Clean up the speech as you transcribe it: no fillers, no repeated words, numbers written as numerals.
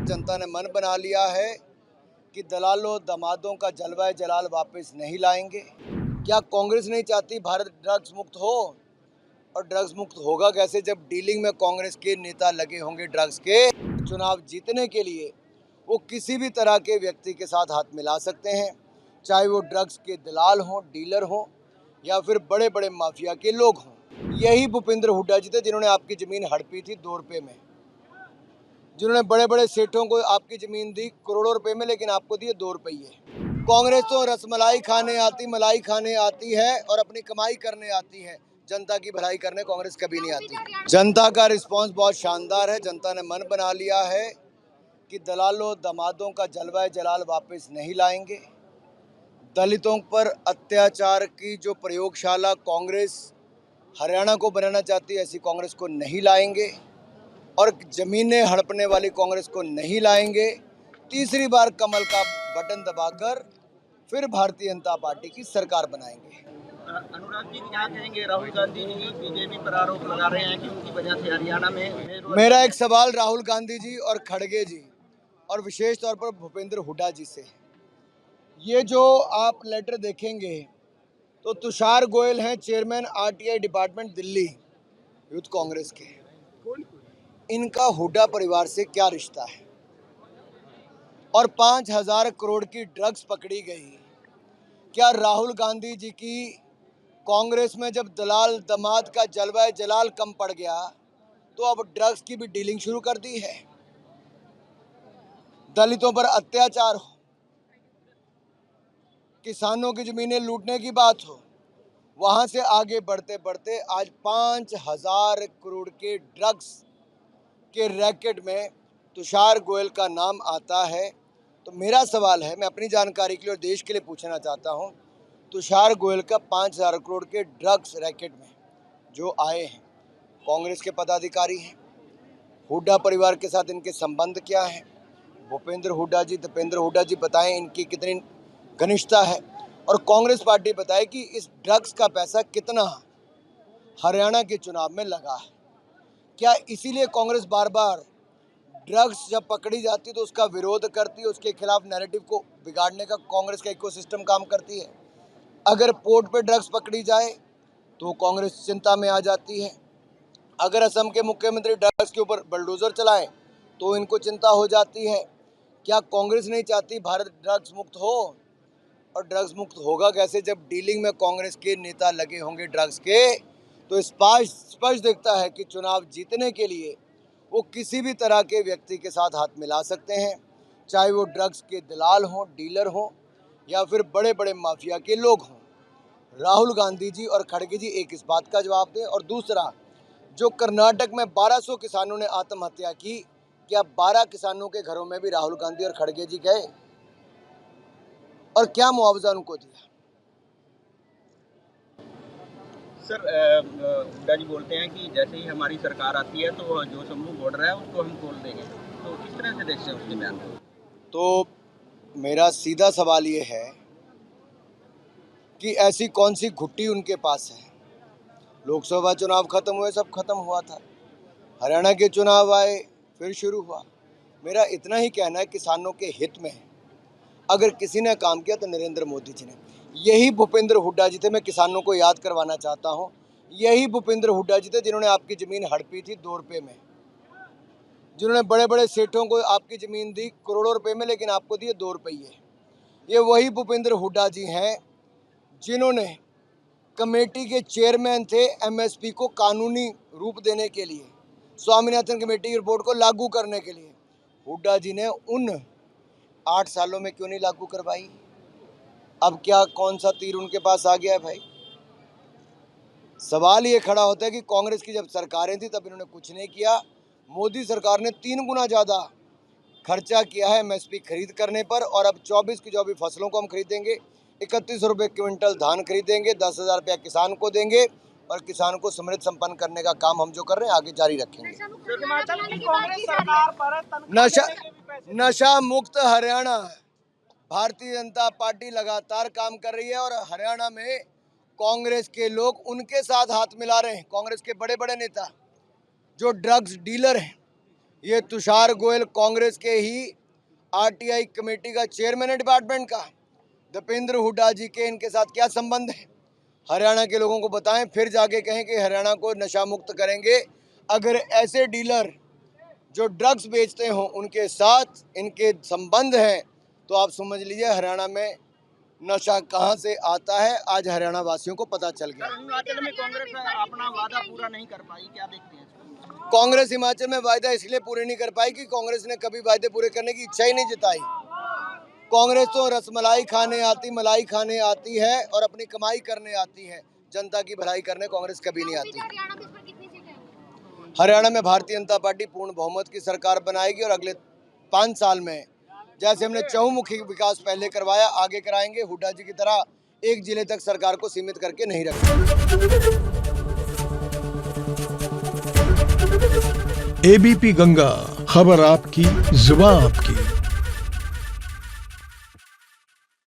जनता ने मन बना लिया है कि दलालों दमादों का जलवा जलाल वापस नहीं लाएंगे। क्या कांग्रेस नहीं चाहती भारत ड्रग्स मुक्त हो? और ड्रग्स मुक्त होगा कैसे जब डीलिंग में कांग्रेस के नेता लगे होंगे ड्रग्स के। चुनाव जीतने के लिए वो किसी भी तरह के व्यक्ति के साथ हाथ मिला सकते हैं, चाहे वो ड्रग्स के दलाल हों, डीलर हों या फिर बड़े बड़े माफिया के लोग हों। यही भूपेंद्र हुड्डा जी थे जिन्होंने आपकी ज़मीन हड़पी थी 2 रुपये में, जिन्होंने बड़े बड़े सेठों को आपकी ज़मीन दी करोड़ों रुपए में, लेकिन आपको दिए 2 रुपये। कांग्रेस तो रसमलाई खाने आती, मलाई खाने आती है और अपनी कमाई करने आती है, जनता की भलाई करने कांग्रेस कभी नहीं आती। जनता का रिस्पांस बहुत शानदार है। जनता ने मन बना लिया है कि दलालों दमादों का जलवा जलाल वापस नहीं लाएंगे। दलितों पर अत्याचार की जो प्रयोगशाला कांग्रेस हरियाणा को बनाना चाहती है, ऐसी कांग्रेस को नहीं लाएंगे और ज़मीनें हड़पने वाली कांग्रेस को नहीं लाएंगे। तीसरी बार कमल का बटन दबाकर फिर भारतीय जनता पार्टी की सरकार बनाएंगे। अनुराग जी क्या कहेंगे? राहुल गांधी जी बीजेपी पर आरोप लगा रहे हैं कि उनकी वजह से हरियाणा में। मेरा एक सवाल राहुल गांधी जी और खड़गे जी और विशेष तौर पर भूपेंद्र हुड्डा जी से। ये जो आप लेटर देखेंगे तो तुषार गोयल हैं chairman RTI department Delhi youth Congress के। इनका हुड्डा परिवार से क्या रिश्ता है? और 5,000 करोड़ की ड्रग्स पकड़ी गई। क्या राहुल गांधी जी की कांग्रेस में जब दलाल दमाद का जलवा जलाल कम पड़ गया तो अब ड्रग्स की भी डीलिंग शुरू कर दी है? दलितों पर अत्याचार हो, किसानों की जमीनें लूटने की बात हो, वहां से आगे बढ़ते बढ़ते आज 5,000 करोड़ के ड्रग्स के रैकेट में तुषार गोयल का नाम आता है। तो मेरा सवाल है, मैं अपनी जानकारी के लिए और देश के लिए पूछना चाहता हूं, तुषार गोयल का 5,000 करोड़ के ड्रग्स रैकेट में जो आए हैं कांग्रेस के पदाधिकारी हैं, हुड्डा परिवार के साथ इनके संबंध क्या हैं? भूपेंद्र हुड्डा जी, दीपेंद्र हुड्डा जी बताएं इनकी कितनी घनिष्ठता है और कांग्रेस पार्टी बताए कि इस ड्रग्स का पैसा कितना हरियाणा के चुनाव में लगा है। क्या इसीलिए कांग्रेस बार बार ड्रग्स जब पकड़ी जाती है तो उसका विरोध करती है, उसके खिलाफ नैरेटिव को बिगाड़ने का कांग्रेस का इकोसिस्टम काम करती है? अगर पोर्ट पे ड्रग्स पकड़ी जाए तो कांग्रेस चिंता में आ जाती है। अगर असम के मुख्यमंत्री ड्रग्स के ऊपर बलडोजर चलाएं तो इनको चिंता हो जाती है। क्या कांग्रेस नहीं चाहती भारत ड्रग्स मुक्त हो? और ड्रग्स मुक्त होगा कैसे जब डीलिंग में कांग्रेस के नेता लगे होंगे ड्रग्स के। तो स्पष्ट दिखता है कि चुनाव जीतने के लिए वो किसी भी तरह के व्यक्ति के साथ हाथ मिला सकते हैं, चाहे वो ड्रग्स के दलाल हों, डीलर हों या फिर बड़े बड़े माफिया के लोग हों। राहुल गांधी जी और खड़गे जी एक इस बात का जवाब दें। और दूसरा, जो कर्नाटक में 1200 किसानों ने आत्महत्या की, क्या 12 किसानों के घरों में भी राहुल गांधी और खड़गे जी गए और क्या मुआवजा उनको दिया? सर, हुड्डा जी बोलते हैं कि जैसे ही हमारी सरकार आती है तो जो शंभू बॉर्डर है उसको हम खोल देंगे, तो किस तरह से देखते हैं उसके बयान को? तो मेरा सीधा सवाल ये है कि ऐसी कौन सी घुट्टी उनके पास है? लोकसभा चुनाव खत्म हुए, सब खत्म हुआ था, हरियाणा के चुनाव आए, फिर शुरू हुआ। मेरा इतना ही कहना है, किसानों के हित में अगर किसी ने काम किया तो नरेंद्र मोदी जी ने। यही भूपेंद्र हुड्डा जी थे, मैं किसानों को याद करवाना चाहता हूँ, यही भूपेंद्र हुड्डा जी थे जिन्होंने आपकी ज़मीन हड़पी थी 2 रुपये में, जिन्होंने बड़े बड़े सेठों को आपकी ज़मीन दी करोड़ों रुपए में, लेकिन आपको दिए 2 रुपये। ये वही भूपेंद्र हुड्डा जी हैं जिन्होंने कमेटी के चेयरमैन थे एमएसपी को कानूनी रूप देने के लिए, स्वामीनाथन कमेटी की रिपोर्ट को लागू करने के लिए। हुड्डा जी ने उन 8 सालों में क्यों नहीं लागू करवाई? अब क्या कौन सा तीर उनके पास आ गया है भाई? सवाल ये खड़ा होता है कि कांग्रेस की जब सरकारें थी तब इन्होंने कुछ नहीं किया। मोदी सरकार ने 3 गुना ज़्यादा खर्चा किया है एमएसपी खरीद करने पर, और अब 24 की 24 फसलों को हम खरीदेंगे, 31 रुपये क्विंटल धान खरीदेंगे, 10,000 रुपया किसान को देंगे और किसान को समृद्ध संपन्न करने का काम हम जो कर रहे हैं आगे जारी रखेंगे। नशा मुक्त हरियाणा भारतीय जनता पार्टी लगातार काम कर रही है और हरियाणा में कांग्रेस के लोग उनके साथ हाथ मिला रहे हैं। कांग्रेस के बड़े बड़े नेता जो ड्रग्स डीलर हैं ये तुषार गोयल कांग्रेस के ही आरटीआई कमेटी का चेयरमैन है डिपार्टमेंट का। दीपेंद्र हुड्डा जी के इनके साथ क्या संबंध है? हरियाणा के लोगों को बताएं, फिर जाके कहें कि हरियाणा को नशा मुक्त करेंगे। अगर ऐसे डीलर जो ड्रग्स बेचते हों उनके साथ इनके संबंध हैं तो आप समझ लीजिए हरियाणा में नशा कहां से आता है। आज हरियाणा वासियों को पता चल गया। हिमाचल में कांग्रेस अपना वादा पूरा नहीं कर पाई, क्या देखते हैं इसको? कांग्रेस हिमाचल में वायदा इसलिए पूरे नहीं कर पाई कि कांग्रेस ने कभी वायदे पूरे करने की इच्छा ही नहीं जताई। कांग्रेस तो रसमलाई खाने आती, मलाई खाने आती है और अपनी कमाई करने आती है। जनता की भलाई करने कांग्रेस कभी नहीं आती। हरियाणा में भारतीय जनता पार्टी पूर्ण बहुमत की सरकार बनाएगी और अगले 5 साल में जैसे हमने चहुमुखी विकास पहले करवाया आगे कराएंगे। हुड्डा जी की तरह एक जिले तक सरकार को सीमित करके नहीं रखेंगे। एबीपी गंगा, खबर आपकी, जुबान आपकी।